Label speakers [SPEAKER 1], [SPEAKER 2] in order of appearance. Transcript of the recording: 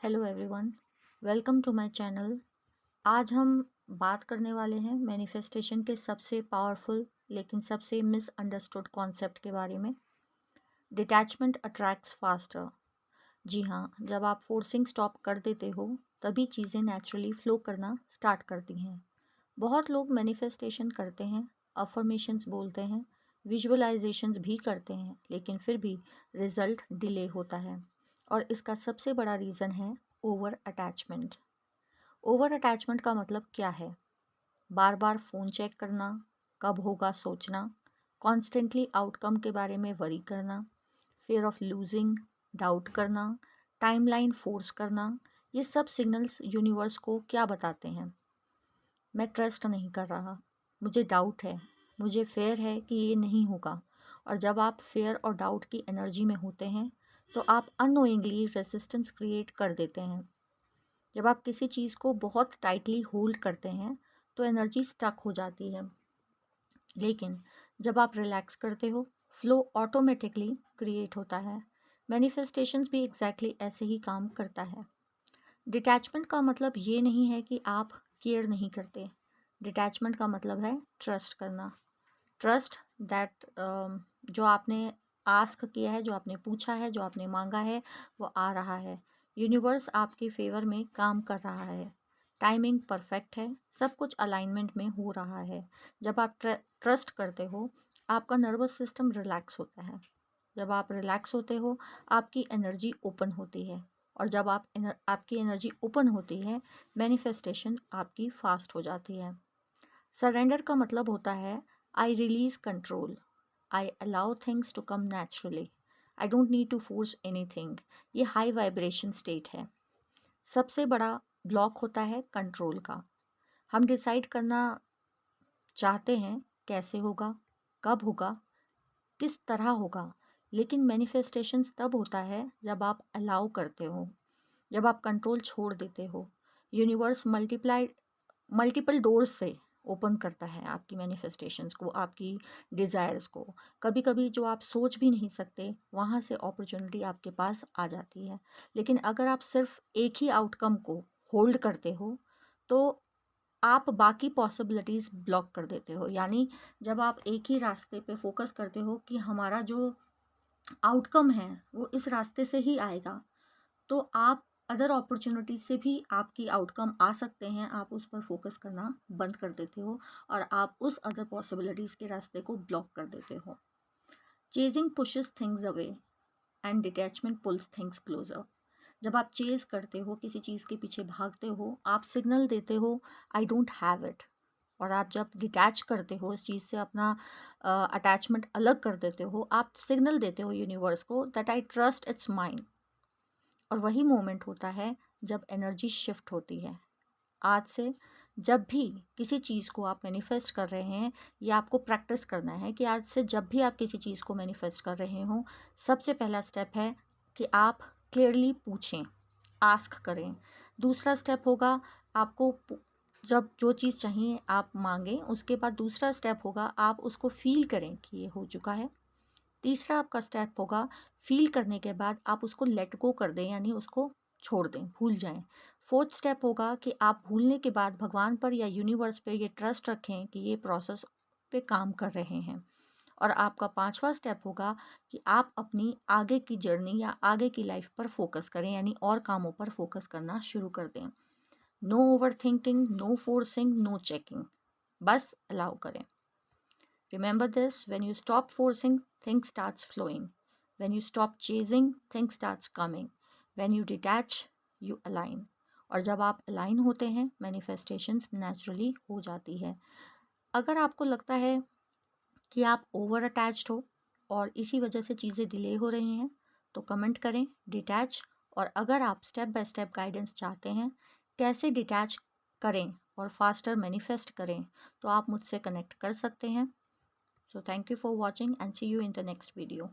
[SPEAKER 1] Hello everyone, welcome to my channel. आज हम बात करने वाले हैं मैनिफेस्टेशन के सबसे पावरफुल लेकिन सबसे मिसअंडरस्टूड कॉन्सेप्ट के बारे में। Detachment attracts faster. जी हाँ, जब आप फोर्सिंग स्टॉप कर देते हो तभी चीज़ें नेचुरली फ्लो करना स्टार्ट करती हैं। बहुत लोग मैनिफेस्टेशन करते हैं, अफर्मेशंस बोलते हैं, विजुअलाइजेशंस भी करते हैं, लेकिन फिर भी रिजल्ट डिले होता है। और इसका सबसे बड़ा रीज़न है ओवर अटैचमेंट। ओवर अटैचमेंट का मतलब क्या है? बार बार फ़ोन चेक करना, कब होगा सोचना, कॉन्स्टेंटली आउटकम के बारे में वरी करना, फियर ऑफ लूजिंग, डाउट करना, टाइमलाइन फोर्स करना। ये सब सिग्नल्स यूनिवर्स को क्या बताते हैं? मैं ट्रस्ट नहीं कर रहा, मुझे डाउट है, मुझे फेयर है कि ये नहीं होगा। और जब आप फेयर और डाउट की एनर्जी में होते हैं तो आप अननोइंगली रेजिस्टेंस क्रिएट कर देते हैं। जब आप किसी चीज़ को बहुत टाइटली होल्ड करते हैं तो एनर्जी स्टक हो जाती है, लेकिन जब आप रिलैक्स करते हो फ्लो ऑटोमेटिकली क्रिएट होता है। मैनिफेस्टेशंस भी एग्जैक्टली ऐसे ही काम करता है। डिटैचमेंट का मतलब ये नहीं है कि आप केयर नहीं करते। डिटैचमेंट का मतलब है ट्रस्ट करना। ट्रस्ट दैट जो आपने आस्क किया है, जो आपने पूछा है, जो आपने मांगा है, वो आ रहा है। यूनिवर्स आपके फेवर में काम कर रहा है। टाइमिंग परफेक्ट है, सब कुछ अलाइनमेंट में हो रहा है। जब आप ट्रस्ट करते हो आपका नर्वस सिस्टम रिलैक्स होता है। जब आप रिलैक्स होते हो आपकी एनर्जी ओपन होती है, और जब आपकी एनर्जी ओपन होती है मैनिफेस्टेशन आपकी फास्ट हो जाती है। सरेंडर का मतलब होता है I release control, I allow things to come naturally, I don't need to force anything. ये हाई वाइब्रेशन स्टेट है। सबसे बड़ा ब्लॉक होता है कंट्रोल का। हम डिसाइड करना चाहते हैं कैसे होगा, कब होगा, किस तरह होगा, लेकिन मैनिफेस्टेशंस तब होता है जब आप अलाउ करते हो, जब आप कंट्रोल छोड़ देते हो। यूनिवर्स मल्टीपल डोर्स से ओपन करता है आपकी मैनिफेस्टेशंस को, आपकी डिज़ायर्स को। कभी कभी जो आप सोच भी नहीं सकते वहाँ से अपॉर्चुनिटी आपके पास आ जाती है। लेकिन अगर आप सिर्फ एक ही आउटकम को होल्ड करते हो तो आप बाकी पॉसिबिलिटीज़ ब्लॉक कर देते हो। यानी जब आप एक ही रास्ते पे फोकस करते हो कि हमारा जो आउटकम है वो इस रास्ते से ही आएगा, तो आप अदर अपॉर्चुनिटीज से भी आपकी आउटकम आ सकते हैं, आप उस पर फोकस करना बंद कर देते हो और आप उस अदर पॉसिबिलिटीज़ के रास्ते को ब्लॉक कर देते हो। Chasing pushes things away and detachment pulls things closer. जब आप चेज करते हो, किसी चीज़ के पीछे भागते हो, आप सिग्नल देते हो आई डोंट हैव इट। और आप जब डिटैच करते हो इस चीज़ से, अपना अटैचमेंट अलग कर देते हो, आप सिग्नल देते हो यूनिवर्स को that I trust it's mind. और वही मोमेंट होता है जब एनर्जी शिफ्ट होती है। आज से जब भी किसी चीज़ को आप मैनिफेस्ट कर रहे हैं, या आपको प्रैक्टिस करना है कि आज से जब भी आप किसी चीज़ को मैनिफेस्ट कर रहे हो, सबसे पहला स्टेप है कि आप क्लियरली पूछें, आस्क करें। दूसरा स्टेप होगा आपको जब जो चीज़ चाहिए आप मांगें, उसके बाद दूसरा स्टेप होगा आप उसको फील करें कि ये हो चुका है। तीसरा आपका स्टेप होगा फील करने के बाद आप उसको लेट गो कर दें, यानी उसको छोड़ दें, भूल जाएं। फोर्थ स्टेप होगा कि आप भूलने के बाद भगवान पर या यूनिवर्स पे ये ट्रस्ट रखें कि ये प्रोसेस पे काम कर रहे हैं। और आपका पांचवा स्टेप होगा कि आप अपनी आगे की जर्नी या आगे की लाइफ पर फोकस करें, यानी और कामों पर फोकस करना शुरू कर दें। No overthinking, no forcing, no checking, बस अलाउ करें। Remember this: when you stop forcing, things starts flowing. When you stop chasing, things starts coming. When you detach, you align. और जब आप अलाइन होते हैं मैनिफेस्टेशंस नेचुरली हो जाती है। अगर आपको लगता है कि आप ओवर अटैच्ड हो और इसी वजह से चीज़ें डिले हो रही हैं तो कमेंट करें डिटैच। और अगर आप स्टेप बाय स्टेप गाइडेंस चाहते हैं कैसे डिटैच करें और फास्टर मैनिफेस्ट करें, तो आप मुझसे कनेक्ट कर सकते हैं। So thank you for watching and see you in the next video.